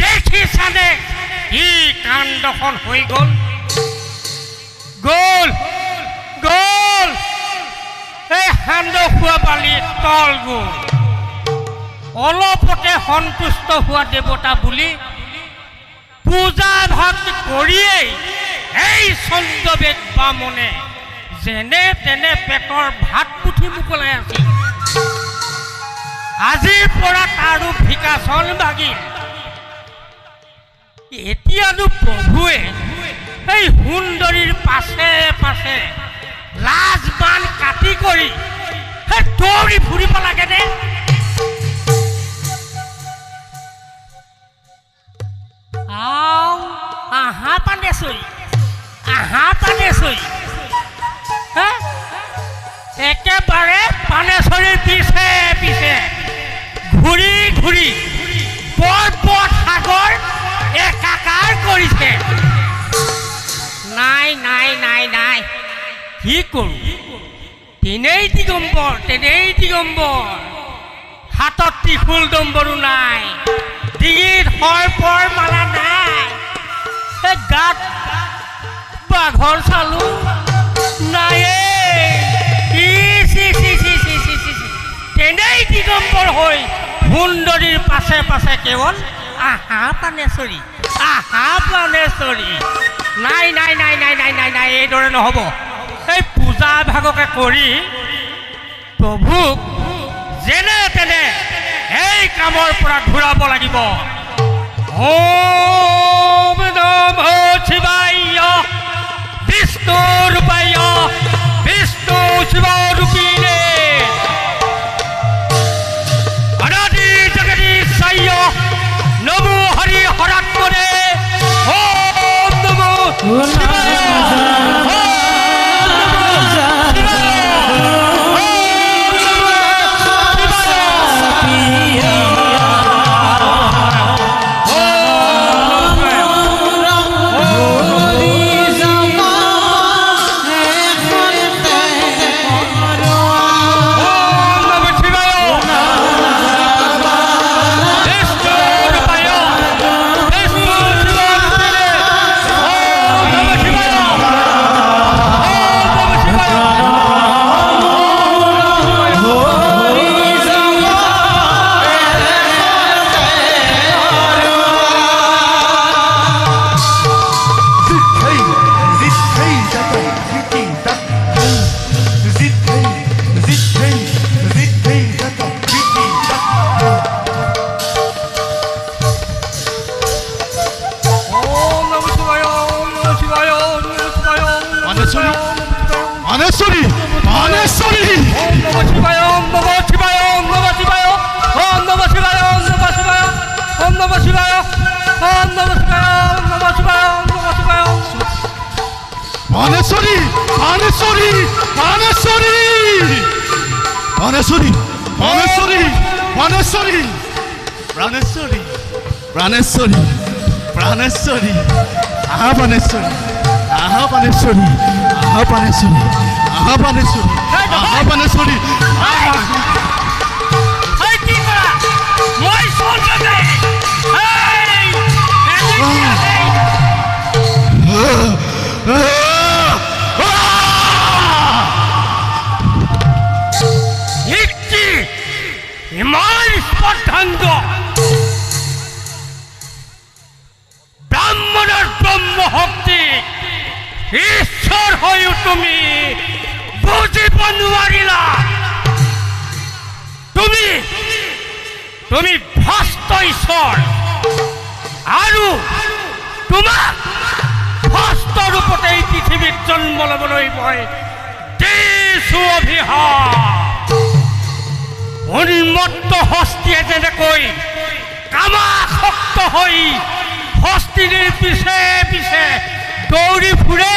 দেখিছানে কি কাণ্ডখন হৈ গ'ল গ'ল গ'ল এই সান্দহ খোৱা পালি তল গ'ল অলপতে সন্তুষ্ট হোৱা দেৱতা বুলি পূজা ভক্তি কৰিয়েই এই চন্দ্ৰবেদ বামনে যেনে তেনে পেটৰ ভাত পুঠি মোকলাই আছিল আজিৰ পৰা তাৰো ভিকাচন ভাগিল এতিয়ানো প্ৰভুৱে এই সুন্দৰীৰ পাছে পাছে লাজ বান কাটি কৰি দৌৰি ফুৰিব লাগে নে আহা পানেশ্বৰী একেবাৰে পানেশ্বৰীৰ পিছে পিছে ঘূৰি ঘূৰি পৰ্বত সাগৰ একাকাৰ কৰিছে নাই নাই নাই নাই কি কৰোঁ তেনেই দিগম্বৰ হাতত ত্ৰিশূল দম্বৰো নাই ডিঙিত সৰ্পৰ মালা নাই গাত বাঘৰ চালো নাই তেনেই দিগম্বৰ হৈ সুন্দৰীৰ পাছে পাছে কেৱল আহা পানেশ্বৰী নাই নাই নাই নাই নাই নাই নাই এইদৰে নহ'ব এই পূজা ভাগকে কৰি প্ৰভুক যেনে তেনে এই কামৰ পৰা ঘূৰাব লাগিব ওম নমঃ শিৱায় বিষ্ণু ৰূপায় বিষ্ণু শিৱ ৰূপিণে অনাদি জগদীশায় নমো হৰি হৰাত্মনে ওম নমঃ শিৱায় प्राणेश्वरी आहा पानेश्वरी ব্ৰাহ্মণেৰ ব্ৰহ্ম শক্তি ঈশ্বৰ হয়ে তুমি বুঝিব নোৱাৰিলা তুমি ভস্ত ঈশ্বৰ আৰু তোমাক ভস্ত ৰূপতে এই পৃথিৱীত জন্ম ল'বলৈ মই দিছো অভিশাপ উন্মত্ত হস্তিয়ে যেনেকৈ কামাসক্ত হৈ হস্তিনীৰ পিছে পিছে দৌৰি ফুৰে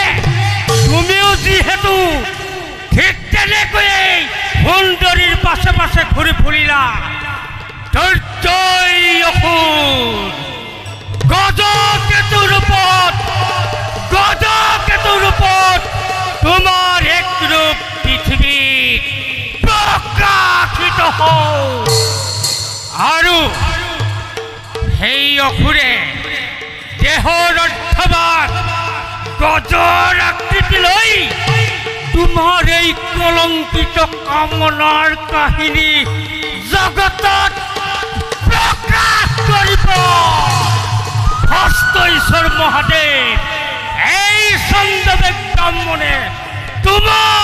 তুমিও যিহেতু ঠিক তেনেকৈয়ে সুন্দৰীৰ পাছে পাছে ঘূৰি ফুৰিলা ধৈৰ্যই অসুৰ গজকেতুৰ ৰূপত তোমাৰ এক ৰূপ পৃথিৱীত নহওঁ আৰু সেই অসুৰে দেহৰ অৰ্থবাদ গজৰ আকৃতি লৈ তোমাৰ এই কলংকিত কামনাৰ কাহিনী জগতত প্ৰকাশ কৰিব। ভস্ত ঈশ্বৰ মহাদেৱ এই চন্দ্ৰবেদ ব্ৰাহ্মণে তোমাৰ